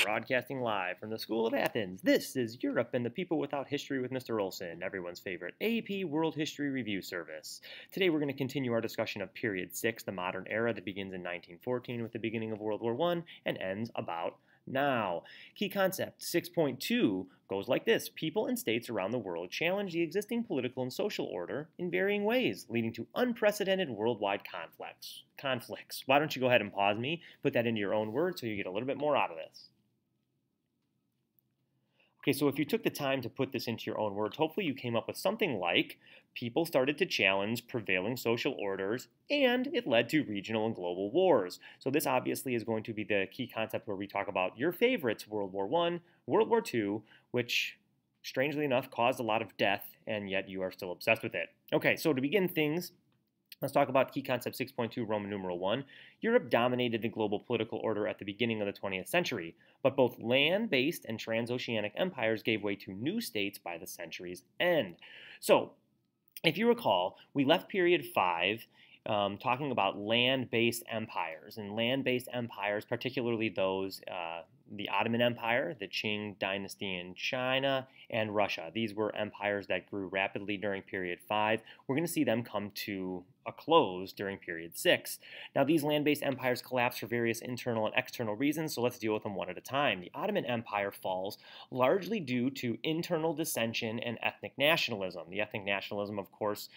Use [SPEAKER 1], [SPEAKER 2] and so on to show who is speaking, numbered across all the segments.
[SPEAKER 1] broadcasting live from the School of Athens. This is Europe and the People Without History with Mr. Olson, everyone's favorite AP World History Review service. Today we're going to continue our discussion of Period 6, the modern era that begins in 1914 with the beginning of World War I and ends about now. Key concept 6.2 goes like this. People and states around the world challenge the existing political and social order in varying ways, leading to unprecedented worldwide conflicts. Why don't you go ahead and pause me, put that into your own words so you get a little bit more out of this. Okay, so if you took the time to put this into your own words, hopefully you came up with something like people started to challenge prevailing social orders and it led to regional and global wars. So this obviously is going to be the key concept where we talk about your favorites, World War I, World War II, which strangely enough caused a lot of death and yet you are still obsessed with it. Okay, so to begin things, let's talk about key concept 6.2, Roman numeral 1. Europe dominated the global political order at the beginning of the 20th century, but both land-based and transoceanic empires gave way to new states by the century's end. So, if you recall, we left period 5 talking about land-based empires, and land-based empires, particularly those, the Ottoman Empire, the Qing dynasty in China, and Russia. These were empires that grew rapidly during period 5. We're going to see them come to a close during period 6. Now, these land-based empires collapsed for various internal and external reasons, so let's deal with them one at a time. The Ottoman Empire falls largely due to internal dissension and ethnic nationalism. The ethnic nationalism, of course,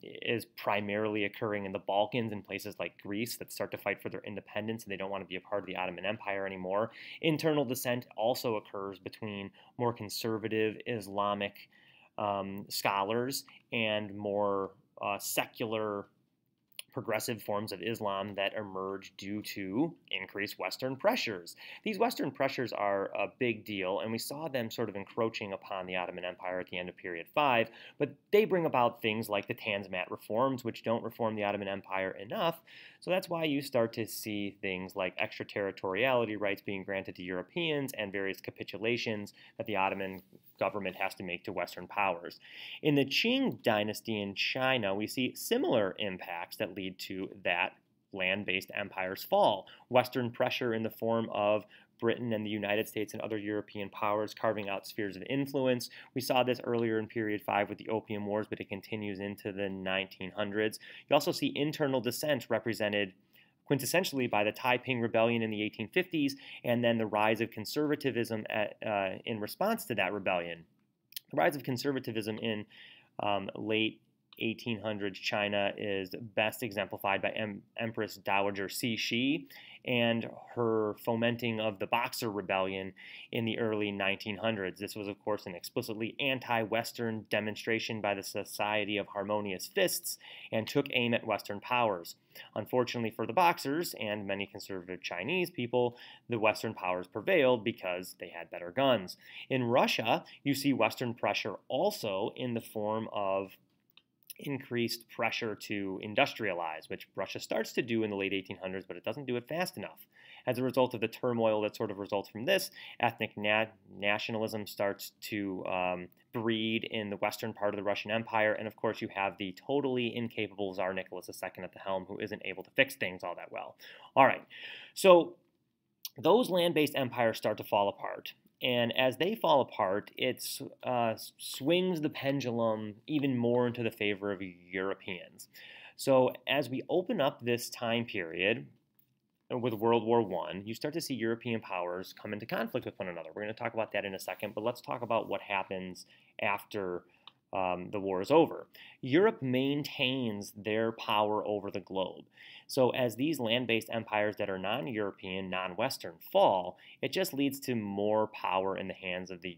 [SPEAKER 1] is primarily occurring in the Balkans and places like Greece that start to fight for their independence and they don't want to be a part of the Ottoman Empire anymore. Internal dissent also occurs between more conservative Islamic scholars and more secular progressive forms of Islam that emerge due to increased Western pressures. These Western pressures are a big deal, and we saw them sort of encroaching upon the Ottoman Empire at the end of period 5, but they bring about things like the Tanzimat reforms, which don't reform the Ottoman Empire enough, so that's why you start to see things like extraterritoriality rights being granted to Europeans and various capitulations that the Ottoman government has to make to Western powers. In the Qing dynasty in China, we see similar impacts that lead to that land-based empire's fall. Western pressure in the form of Britain and the United States and other European powers carving out spheres of influence. We saw this earlier in period 5 with the Opium Wars, but it continues into the 1900s. You also see internal dissent represented quintessentially by the Taiping Rebellion in the 1850s, and then the rise of conservatism in response to that rebellion. The rise of conservatism in late 1800s China is best exemplified by Empress Dowager Cixi and her fomenting of the Boxer Rebellion in the early 1900s. This was, of course, an explicitly anti-Western demonstration by the Society of Harmonious Fists and took aim at Western powers. Unfortunately for the Boxers and many conservative Chinese people, the Western powers prevailed because they had better guns. In Russia, you see Western pressure also in the form of increased pressure to industrialize, which Russia starts to do in the late 1800s, but it doesn't do it fast enough. As a result of the turmoil that sort of results from this, ethnic nationalism starts to breed in the western part of the Russian Empire, and of course you have the totally incapable Tsar Nicholas II at the helm who isn't able to fix things all that well. All right, so those land-based empires start to fall apart. And as they fall apart, it swings the pendulum even more into the favor of Europeans. So as we open up this time period with World War I, you start to see European powers come into conflict with one another. We're going to talk about that in a second, but let's talk about what happens after the war is over. Europe maintains their power over the globe. So as these land-based empires that are non-European, non-Western fall, it just leads to more power in the hands of the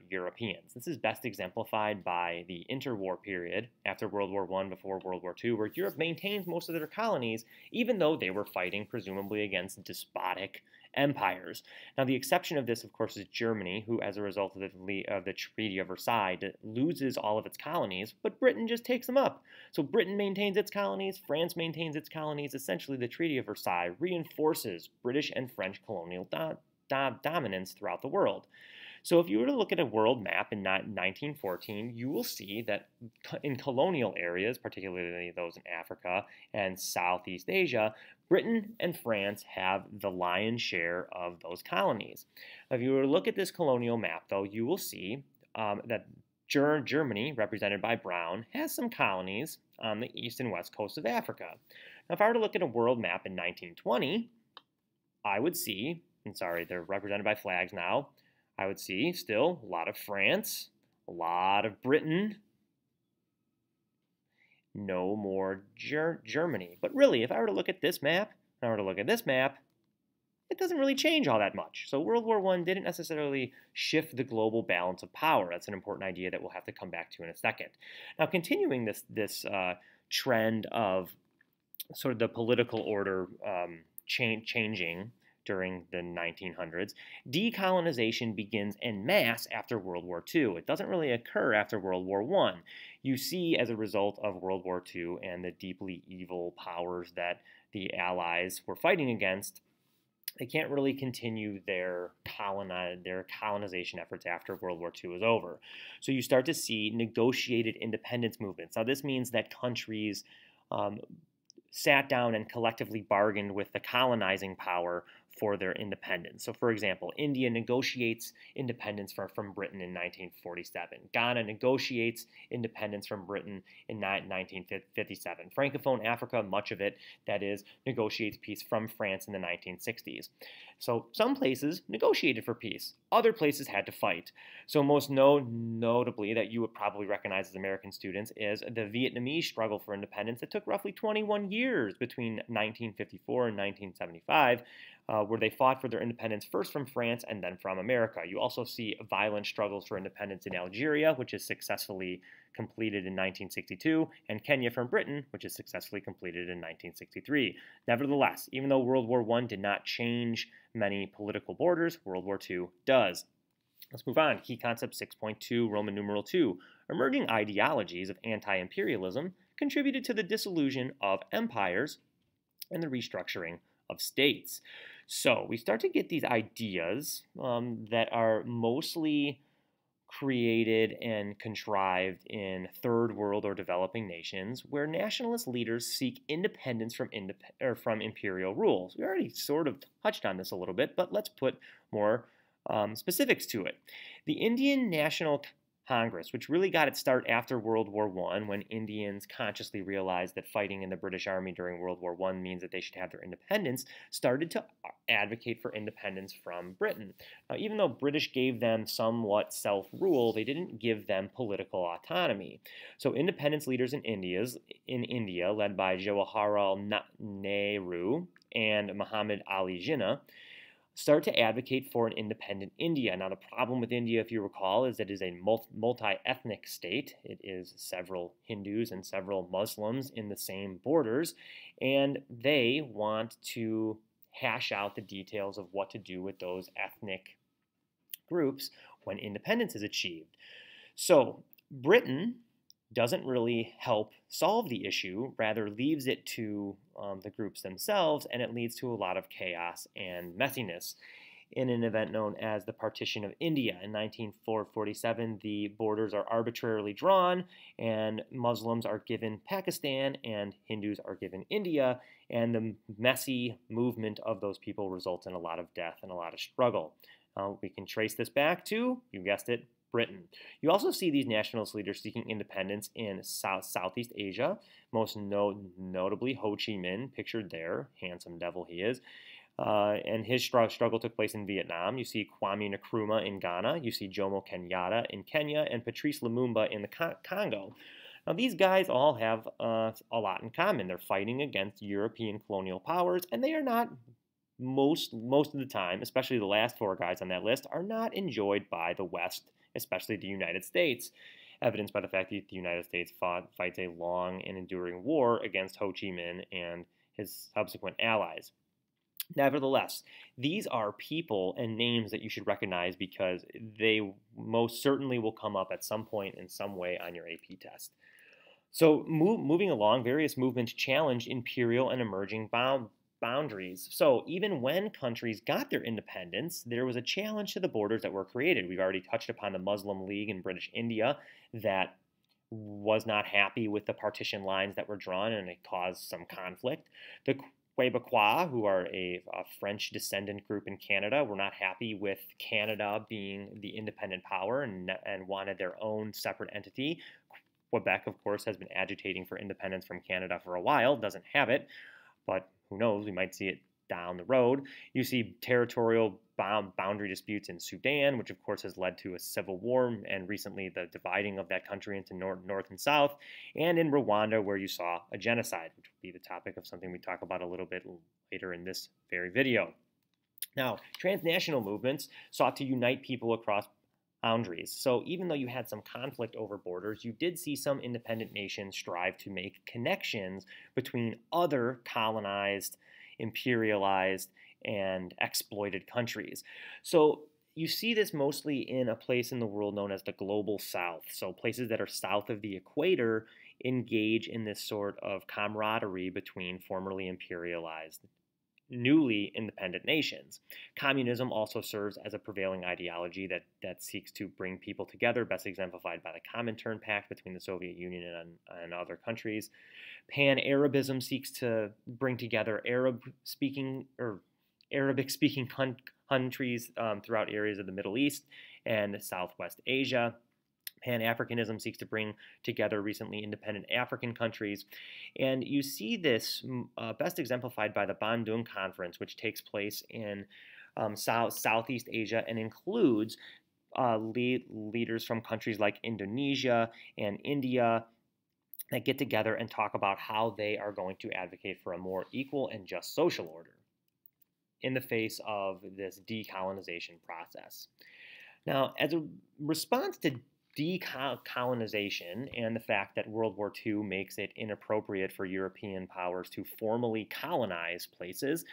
[SPEAKER 1] Europeans. This is best exemplified by the interwar period after World War I, before World War II, where Europe maintains most of their colonies, even though they were fighting presumably against despotic empires. Now, the exception of this, of course, is Germany, who, as a result of the Treaty of Versailles, loses all of its colonies, but Britain just takes them up. So Britain maintains its colonies, France maintains its colonies. Essentially, the Treaty of Versailles reinforces British and French colonial dominance throughout the world. So if you were to look at a world map in 1914, you will see that in colonial areas, particularly those in Africa and Southeast Asia, Britain and France have the lion's share of those colonies. If you were to look at this colonial map, though, you will see that Germany, represented by brown, has some colonies on the east and west coast of Africa. Now, if I were to look at a world map in 1920, I would see, and sorry, they're represented by flags now, I would see still a lot of France, a lot of Britain, no more Germany. But really, if I were to look at this map, it doesn't really change all that much. So World War I didn't necessarily shift the global balance of power. That's an important idea that we'll have to come back to in a second. Now, continuing this trend of sort of the political order changing during the 1900s, decolonization begins en masse after World War II. It doesn't really occur after World War I. You see, as a result of World War II and the deeply evil powers that the Allies were fighting against, they can't really continue their colonization efforts after World War II is over. So you start to see negotiated independence movements. Now, this means that countries sat down and collectively bargained with the colonizing power for their independence. So, for example, India negotiates independence from Britain in 1947. Ghana negotiates independence from Britain in 1957. Francophone Africa, much of it, that is, negotiates peace from France in the 1960s. So some places negotiated for peace. Other places had to fight. So most notably, that you would probably recognize as American students, is the Vietnamese struggle for independence that took roughly 21 years between 1954 and 1975, where they fought for their independence first from France and then from America. You also see violent struggles for independence in Algeria, which is successfully completed in 1962, and Kenya from Britain, which is successfully completed in 1963. Nevertheless, even though World War I did not change many political borders, World War II does. Let's move on. Key concept 6.2, Roman numeral 2. Emerging ideologies of anti-imperialism contributed to the dissolution of empires and the restructuring of states. So we start to get these ideas that are mostly created and contrived in third world or developing nations, where nationalist leaders seek independence from imperial rules. We already sort of touched on this a little bit, but let's put more specifics to it. The Indian National Congress, which really got its start after World War I, when Indians consciously realized that fighting in the British Army during World War I means that they should have their independence, started to advocate for independence from Britain. Now, even though British gave them somewhat self-rule, they didn't give them political autonomy. So independence leaders in India, led by Jawaharlal Nehru and Muhammad Ali Jinnah, start to advocate for an independent India. Now, the problem with India, if you recall, is that it is a multi-ethnic state. It is several Hindus and several Muslims in the same borders, and they want to hash out the details of what to do with those ethnic groups when independence is achieved. So, Britain doesn't really help solve the issue, rather leaves it to the groups themselves, and it leads to a lot of chaos and messiness. In an event known as the Partition of India in 1947, the borders are arbitrarily drawn, and Muslims are given Pakistan, and Hindus are given India, and the messy movement of those people results in a lot of death and a lot of struggle. We can trace this back to, you guessed it, Britain. You also see these nationalist leaders seeking independence in Southeast Asia, most notably Ho Chi Minh, pictured there, handsome devil he is, and his struggle took place in Vietnam. You see Kwame Nkrumah in Ghana, you see Jomo Kenyatta in Kenya, and Patrice Lumumba in the Congo. Now, these guys all have a lot in common. They're fighting against European colonial powers, and they are not, most of the time, especially the last four guys on that list, are not enjoyed by the West, especially the United States, evidenced by the fact that the United States fights a long and enduring war against Ho Chi Minh and his subsequent allies. Nevertheless, these are people and names that you should recognize because they most certainly will come up at some point in some way on your AP test. So moving along, various movements challenged imperial and emerging boundaries. So even when countries got their independence, there was a challenge to the borders that were created. We've already touched upon the Muslim League in British India that was not happy with the partition lines that were drawn, and it caused some conflict. The Quebecois, who are a French descendant group in Canada, were not happy with Canada being the independent power and wanted their own separate entity. Quebec, of course, has been agitating for independence from Canada for a while, doesn't have it, but who knows, we might see it down the road. You see territorial boundary disputes in Sudan, which of course has led to a civil war, and recently the dividing of that country into north and south, and in Rwanda, where you saw a genocide, which will be the topic of something we talk about a little bit later in this very video. Now, transnational movements sought to unite people across boundaries. So even though you had some conflict over borders, you did see some independent nations strive to make connections between other colonized, imperialized, and exploited countries. So you see this mostly in a place in the world known as the global south. So places that are south of the equator engage in this sort of camaraderie between formerly imperialized, newly independent nations. Communism also serves as a prevailing ideology that seeks to bring people together, best exemplified by the Comintern Pact between the Soviet Union and other countries. Pan-Arabism seeks to bring together Arabic-speaking countries throughout areas of the Middle East and Southwest Asia. Pan-Africanism seeks to bring together recently independent African countries. And you see this best exemplified by the Bandung Conference, which takes place in Southeast Asia and includes leaders from countries like Indonesia and India that get together and talk about how they are going to advocate for a more equal and just social order in the face of this decolonization process. Now, as a response to decolonization and the fact that World War II makes it inappropriate for European powers to formally colonize places,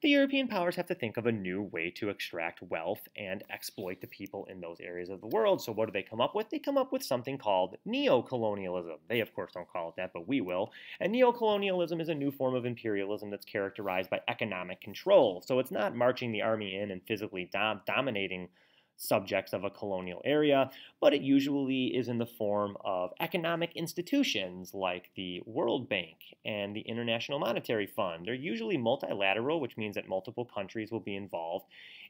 [SPEAKER 1] the European powers have to think of a new way to extract wealth and exploit the people in those areas of the world. So what do they come up with? They come up with something called neocolonialism. They, of course, don't call it that, but we will. And neocolonialism is a new form of imperialism that's characterized by economic control. So it's not marching the army in and physically dominating subjects of a colonial area, but it usually is in the form of economic institutions like the World Bank and the International Monetary Fund. They're usually multilateral, which means that multiple countries will be involved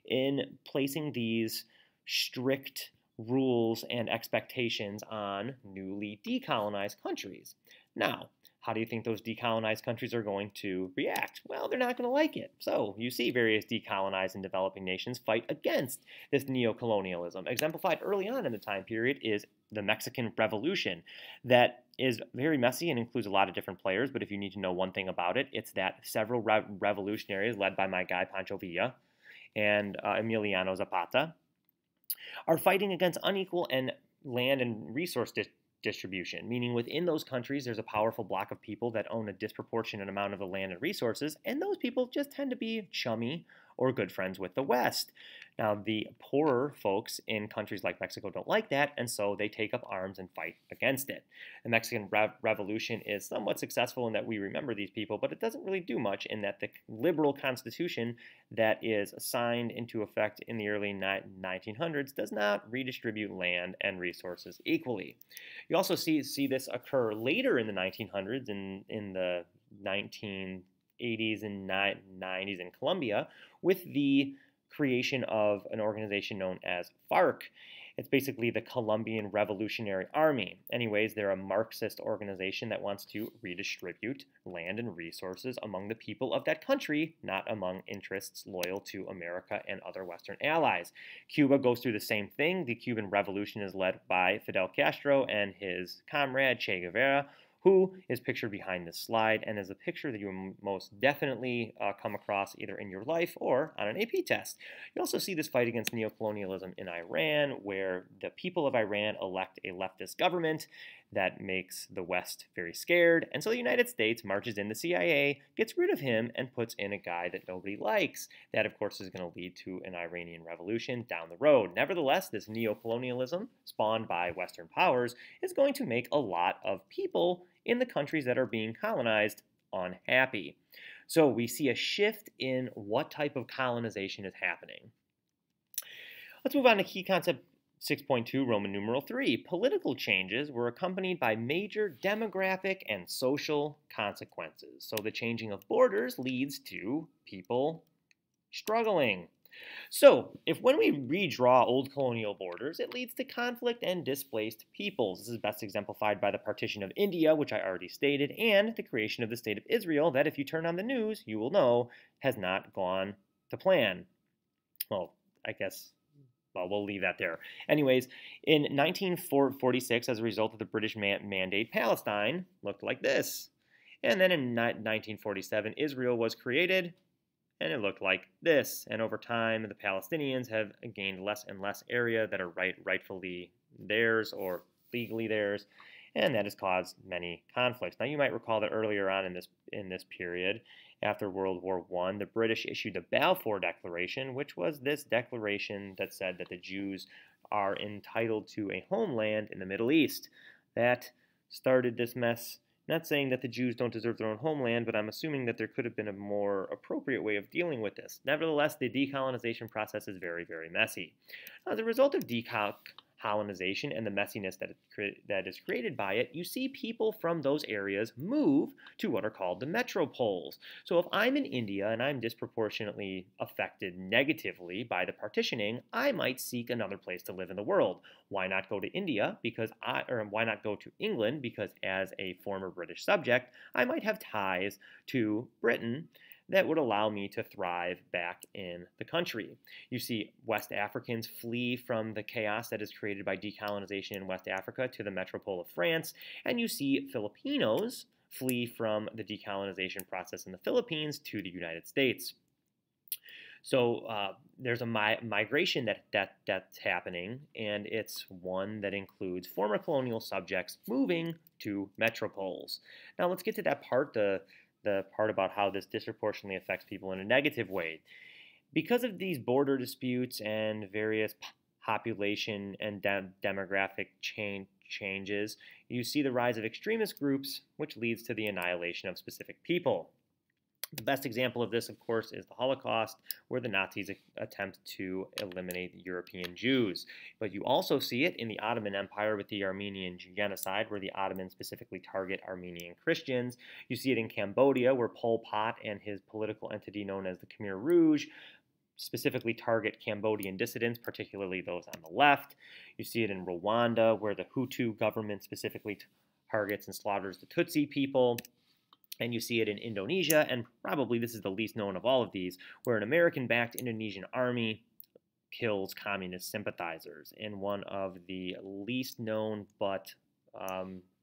[SPEAKER 1] in placing these strict rules and expectations on newly decolonized countries. Now, how do you think those decolonized countries are going to react? Well, they're not going to like it. So you see various decolonized and developing nations fight against this neocolonialism. Exemplified early on in the time period is the Mexican Revolution that is very messy and includes a lot of different players, but if you need to know one thing about it, it's that several revolutionaries led by my guy Pancho Villa and Emiliano Zapata are fighting against unequal land and resource distribution, meaning within those countries there's a powerful block of people that own a disproportionate amount of the land and resources, and those people just tend to be chummy or good friends with the West. Now, the poorer folks in countries like Mexico don't like that, and so they take up arms and fight against it. The Mexican Revolution is somewhat successful in that we remember these people, but it doesn't really do much in that the liberal constitution that is signed into effect in the early 1900s does not redistribute land and resources equally. You also see this occur later in the 1900s, in the 1980s and 90s in Colombia, with the creation of an organization known as FARC. It's basically the Colombian Revolutionary Army. Anyways, they're a Marxist organization that wants to redistribute land and resources among the people of that country, not among interests loyal to America and other Western allies. Cuba goes through the same thing. The Cuban Revolution is led by Fidel Castro and his comrade Che Guevara, who is pictured behind this slide and is a picture that you will most definitely come across either in your life or on an AP test. You also see this fight against neocolonialism in Iran, where the people of Iran elect a leftist government that makes the West very scared, and so the United States marches in the CIA, gets rid of him, and puts in a guy that nobody likes. That, of course, is going to lead to an Iranian revolution down the road. Nevertheless, this neocolonialism, spawned by Western powers, is going to make a lot of people in the countries that are being colonized unhappy. So we see a shift in what type of colonization is happening. Let's move on to key concept 6.2, Roman numeral 3. Political changes were accompanied by major demographic and social consequences. So the changing of borders leads to people struggling. So, if when we redraw old colonial borders, it leads to conflict and displaced peoples. This is best exemplified by the partition of India, which I already stated, and the creation of the State of Israel, that if you turn on the news, you will know has not gone to plan. Well, I guess, well, we'll leave that there. Anyways, in 1946, as a result of the British mandate, Palestine looked like this. And then in 1947, Israel was created, and it looked like this. And over time, the Palestinians have gained less and less area that are rightfully theirs or legally theirs, and that has caused many conflicts. Now, you might recall that earlier on in this period, after World War I, the British issued the Balfour Declaration, which was this declaration that said that the Jews are entitled to a homeland in the Middle East. That started this mess. Not saying that the Jews don't deserve their own homeland, but I'm assuming that there could have been a more appropriate way of dealing with this. Nevertheless, the decolonization process is very, very messy. As a result of decolonization and the messiness that is created by it, you see people from those areas move to what are called the metropoles. So if I'm in India and I'm disproportionately affected negatively by the partitioning, I might seek another place to live in the world. Why not go to India? Or why not go to England? Because as a former British subject, I might have ties to Britain that would allow me to thrive back in the country. You see West Africans flee from the chaos that is created by decolonization in West Africa to the metropole of France, and you see Filipinos flee from the decolonization process in the Philippines to the United States. So there's a migration that's happening, and it's one that includes former colonial subjects moving to metropoles. Now let's get to that part, the part about how this disproportionately affects people in a negative way. Because of these border disputes and various population and demographic changes, you see the rise of extremist groups, which leads to the annihilation of specific people. The best example of this, of course, is the Holocaust, where the Nazis attempt to eliminate the European Jews. But you also see it in the Ottoman Empire with the Armenian genocide, where the Ottomans specifically target Armenian Christians. You see it in Cambodia, where Pol Pot and his political entity known as the Khmer Rouge specifically target Cambodian dissidents, particularly those on the left. You see it in Rwanda, where the Hutu government specifically targets and slaughters the Tutsi people. And you see it in Indonesia, and probably this is the least known of all of these, where an American-backed Indonesian Army kills communist sympathizers in one of the least known but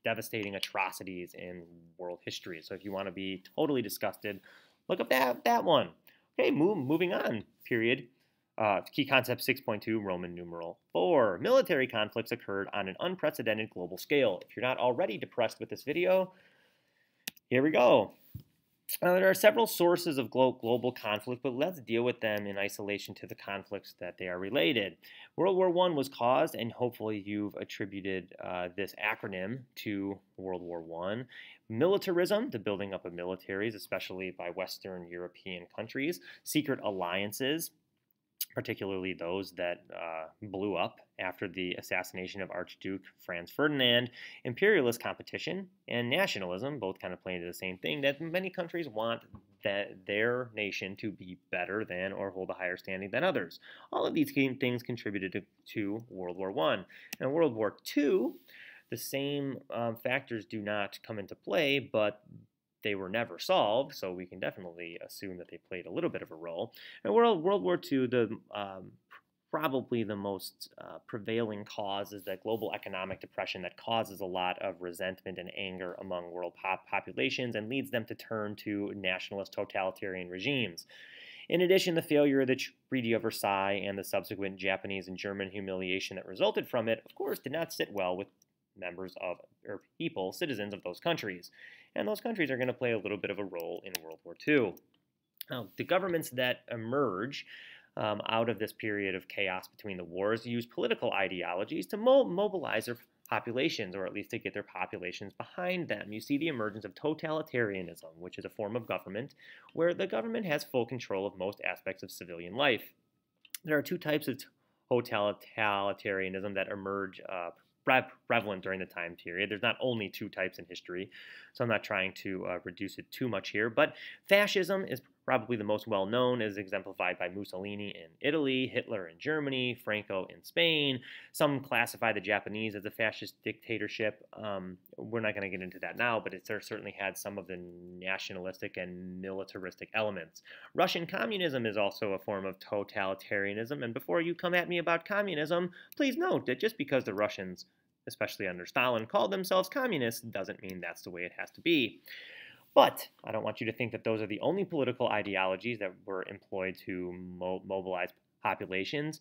[SPEAKER 1] devastating atrocities in world history. So if you want to be totally disgusted, look up that one. Okay, moving on, period. Key concept 6.2, Roman numeral 4. Military conflicts occurred on an unprecedented global scale. If you're not already depressed with this video, here we go. There are several sources of global conflict, but let's deal with them in isolation to the conflicts that they are related. World War I was caused, and hopefully you've attributed this acronym to World War I. Militarism, the building up of militaries, especially by Western European countries. Secret alliances, particularly those that blew up after the assassination of Archduke Franz Ferdinand. Imperialist competition and nationalism, both kind of play into the same thing, that many countries want their nation to be better than or hold a higher standing than others. All of these things contributed to World War I. In World War II, the same factors do not come into play, but they were never solved, so we can definitely assume that they played a little bit of a role. In World War II, probably the most prevailing cause is that global economic depression that causes a lot of resentment and anger among world populations and leads them to turn to nationalist totalitarian regimes. In addition, the failure of the Treaty of Versailles and the subsequent Japanese and German humiliation that resulted from it, of course, did not sit well with members of, or people, citizens of those countries. And those countries are going to play a little bit of a role in World War II. Now, the governments that emerge out of this period of chaos between the wars use political ideologies to mobilize populations, or at least to get their populations behind them. You see the emergence of totalitarianism, which is a form of government where the government has full control of most aspects of civilian life. There are two types of totalitarianism that emerge prevalent during the time period. There's not only two types in history, so I'm not trying to reduce it too much here, but fascism is probably the most well-known, as exemplified by Mussolini in Italy, Hitler in Germany, Franco in Spain. Some classify the Japanese as a fascist dictatorship. We're not going to get into that now, but it certainly had some of the nationalistic and militaristic elements. Russian communism is also a form of totalitarianism, and before you come at me about communism, please note that just because the Russians, especially under Stalin, called themselves communists doesn't mean that's the way it has to be. But I don't want you to think that those are the only political ideologies that were employed to mobilize populations.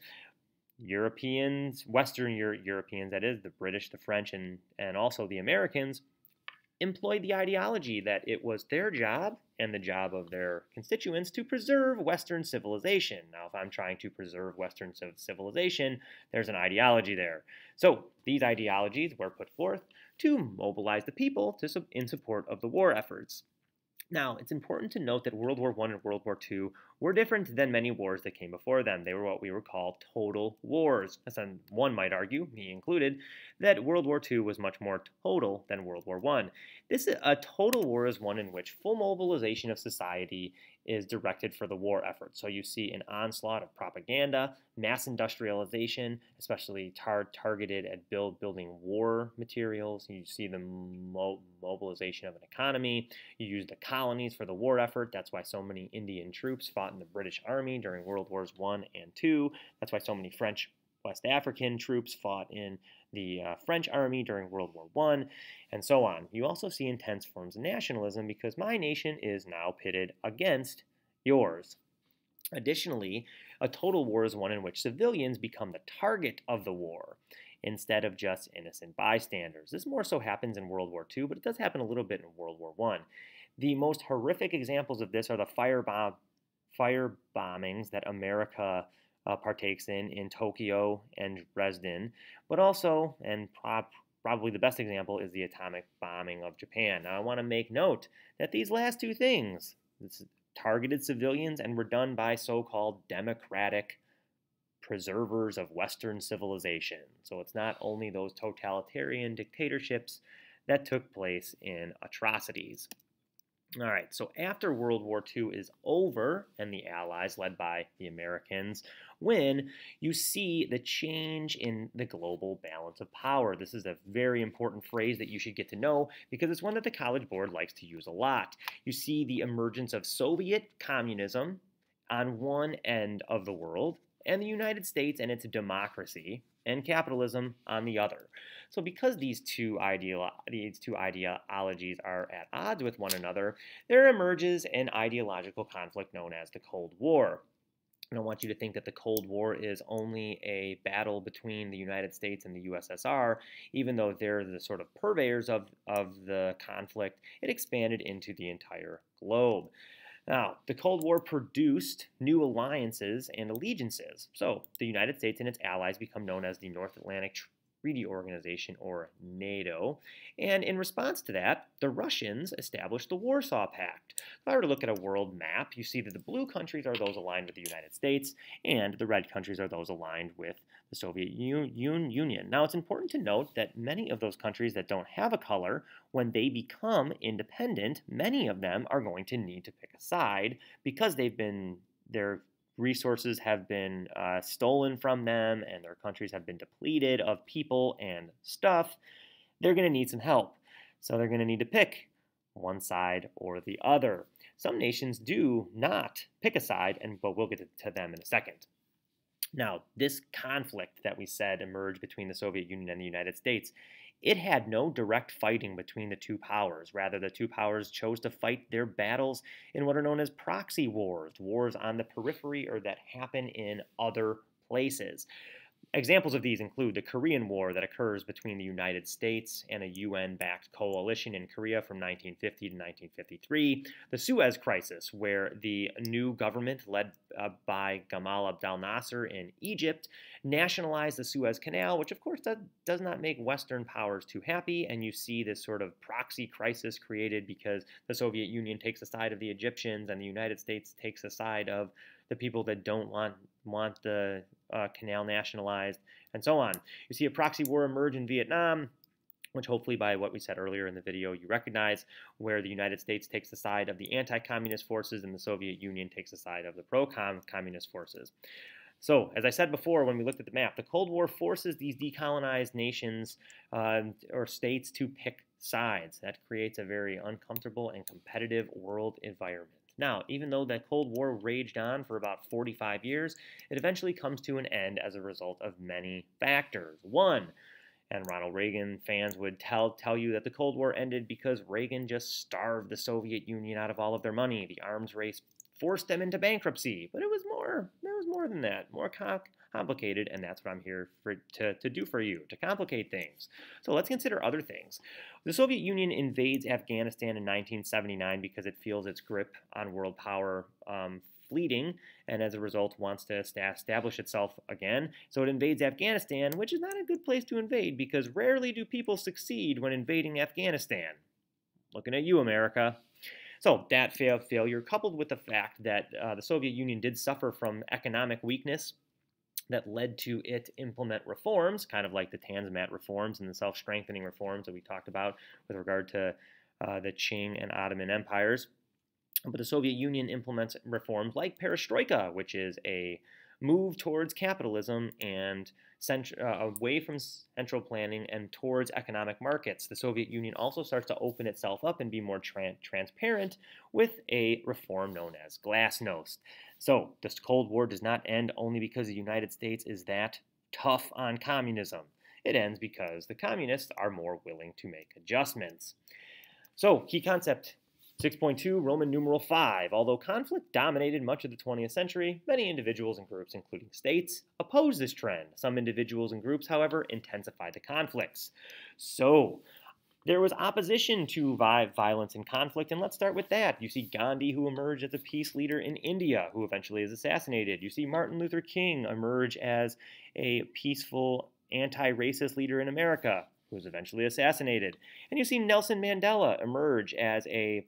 [SPEAKER 1] Europeans, Western Europeans, that is, the British, the French, and also the Americans, employed the ideology that it was their job and the job of their constituents to preserve Western civilization. Now, if I'm trying to preserve Western civilization, there's an ideology there. So these ideologies were put forth to mobilize the people in support of the war efforts. Now, it's important to note that World War I and World War II were different than many wars that came before them. They were what we would call total wars. As one might argue, me included, that World War II was much more total than World War I. A total war is one in which full mobilization of society is directed for the war effort. So you see an onslaught of propaganda, mass industrialization, especially targeted at building war materials. You see the mobilization of an economy. You use the colonies for the war effort. That's why so many Indian troops fought in the British Army during World Wars I and II. That's why so many French West African troops fought in the French army during World War I, and so on. You also see intense forms of nationalism because my nation is now pitted against yours. Additionally, a total war is one in which civilians become the target of the war instead of just innocent bystanders. This more so happens in World War II, but it does happen a little bit in World War I. The most horrific examples of this are the fire bombings that America partakes in Tokyo and Dresden, but also, and probably the best example, is the atomic bombing of Japan. Now, I want to make note that these last two things, targeted civilians and were done by so-called democratic preservers of Western civilization. So it's not only those totalitarian dictatorships that took place in atrocities. All right, so after World War II is over and the Allies, led by the Americans, win, you see the change in the global balance of power. This is a very important phrase that you should get to know because it's one that the College Board likes to use a lot. You see the emergence of Soviet communism on one end of the world and the United States and its democracy and capitalism on the other. So because these two ideologies are at odds with one another, there emerges an ideological conflict known as the Cold War. I don't want you to think that the Cold War is only a battle between the United States and the USSR. Even though they're the sort of purveyors of the conflict, it expanded into the entire globe. Now, the Cold War produced new alliances and allegiances. So the United States and its allies become known as the North Atlantic Treaty Organization, or NATO, and in response to that, the Russians established the Warsaw Pact. If I were to look at a world map, you see that the blue countries are those aligned with the United States, and the red countries are those aligned with the Soviet Union. Now, it's important to note that many of those countries that don't have a color, when they become independent, many of them are going to need to pick a side because their resources have been stolen from them and their countries have been depleted of people and stuff. They're going to need some help. So they're going to need to pick one side or the other. Some nations do not pick a side, but we'll get to them in a second. Now, this conflict that we said emerged between the Soviet Union and the United States, it had no direct fighting between the two powers. Rather, the two powers chose to fight their battles in what are known as proxy wars, wars on the periphery or that happen in other places. Examples of these include the Korean War that occurs between the United States and a UN-backed coalition in Korea from 1950 to 1953, the Suez Crisis, where the new government led by Gamal Abdel Nasser in Egypt nationalized the Suez Canal, which of course does not make Western powers too happy, and you see this sort of proxy crisis created because the Soviet Union takes the side of the Egyptians and the United States takes the side of the people that don't want the canal nationalized, and so on. You see a proxy war emerge in Vietnam, which hopefully by what we said earlier in the video you recognize, where the United States takes the side of the anti-communist forces and the Soviet Union takes the side of the pro-communist forces. So, as I said before when we looked at the map, the Cold War forces these decolonized nations or states to pick sides. That creates a very uncomfortable and competitive world environment. Now, even though the Cold War raged on for about 45 years, it eventually comes to an end as a result of many factors. One, and Ronald Reagan fans would tell you that the Cold War ended because Reagan just starved the Soviet Union out of all of their money. The arms race forced them into bankruptcy, but it was more than that, more complicated, and that's what I'm here to do for you, to complicate things. So let's consider other things. The Soviet Union invades Afghanistan in 1979 because it feels its grip on world power fleeting, and as a result wants to establish itself again. So it invades Afghanistan, which is not a good place to invade because rarely do people succeed when invading Afghanistan. Looking at you, America. So that failure, coupled with the fact that the Soviet Union did suffer from economic weakness that led to it implement reforms, kind of like the Tanzimat reforms and the self-strengthening reforms that we talked about with regard to the Qing and Ottoman empires. But the Soviet Union implements reforms like perestroika, which is a move towards capitalism and away from central planning and towards economic markets. The Soviet Union also starts to open itself up and be more transparent with a reform known as glasnost. So this Cold War does not end only because the United States is that tough on communism. It ends because the communists are more willing to make adjustments. So, key concept 6.2, Roman numeral 5. Although conflict dominated much of the 20th century, many individuals and groups, including states, opposed this trend. Some individuals and groups, however, intensified the conflicts. So, there was opposition to violence and conflict, and let's start with that. You see Gandhi, who emerged as a peace leader in India, who eventually is assassinated. You see Martin Luther King emerge as a peaceful anti-racist leader in America, who was eventually assassinated. And you see Nelson Mandela emerge as a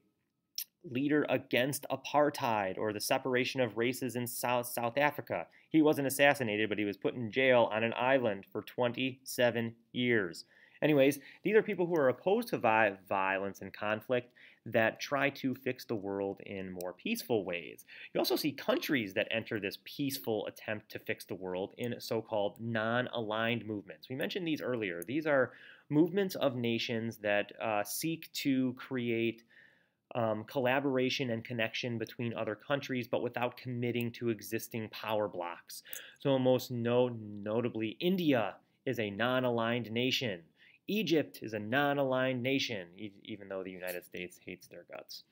[SPEAKER 1] leader against apartheid or the separation of races in South Africa. He wasn't assassinated, but he was put in jail on an island for 27 years. Anyways, these are people who are opposed to violence and conflict that try to fix the world in more peaceful ways. You also see countries that enter this peaceful attempt to fix the world in so-called non-aligned movements. We mentioned these earlier. These are movements of nations that seek to create collaboration and connection between other countries, but without committing to existing power blocks. So most notably, India is a non-aligned nation. Egypt is a non-aligned nation, even though the United States hates their guts.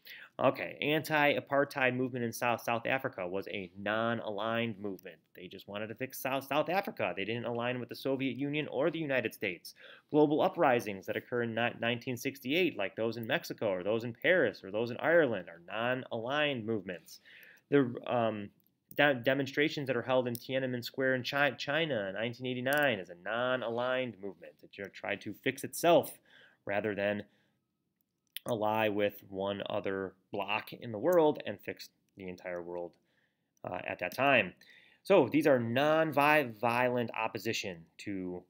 [SPEAKER 1] Okay, anti-apartheid movement in South Africa was a non-aligned movement. They just wanted to fix South Africa. They didn't align with the Soviet Union or the United States. Global uprisings that occur in 1968, like those in Mexico or those in Paris or those in Ireland, are non-aligned movements. The demonstrations that are held in Tiananmen Square in China in 1989 is a non-aligned movement that tried to fix itself rather than ally with one other bloc in the world and fix the entire world at that time. So these are non-violent opposition to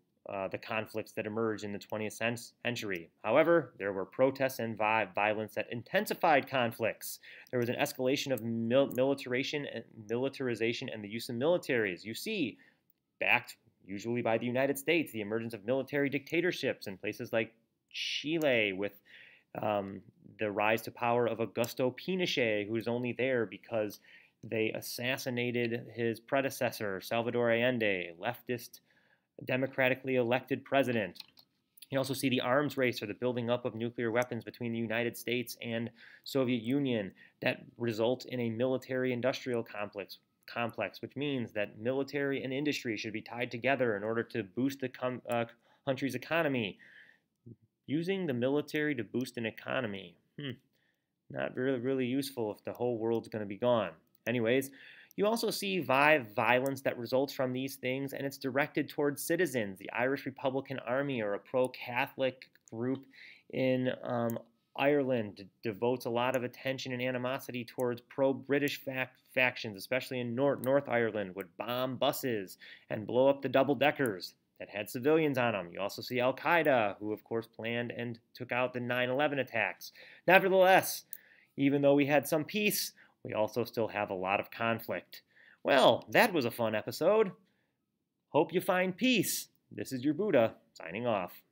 [SPEAKER 1] the conflicts that emerged in the 20th century. However, there were protests and violence that intensified conflicts. There was an escalation of militarization and the use of militaries. You see, backed usually by the United States, the emergence of military dictatorships in places like Chile with the rise to power of Augusto Pinochet, who was only there because they assassinated his predecessor, Salvador Allende, leftist, democratically elected president. You also see the arms race or the building up of nuclear weapons between the United States and Soviet Union that result in a military-industrial complex, which means that military and industry should be tied together in order to boost the country's economy. Using the military to boost an economy. Not really useful if the whole world's going to be gone. Anyways, you also see violence that results from these things, and it's directed towards citizens. The Irish Republican Army, or a pro-Catholic group in Ireland, devotes a lot of attention and animosity towards pro-British factions, especially in North Ireland, would bomb buses and blow up the double-deckers that had civilians on them. You also see Al-Qaeda, who of course planned and took out the 9/11 attacks. Nevertheless, even though we had some peace, we also still have a lot of conflict. Well, that was a fun episode. Hope you find peace. This is your Buddha, signing off.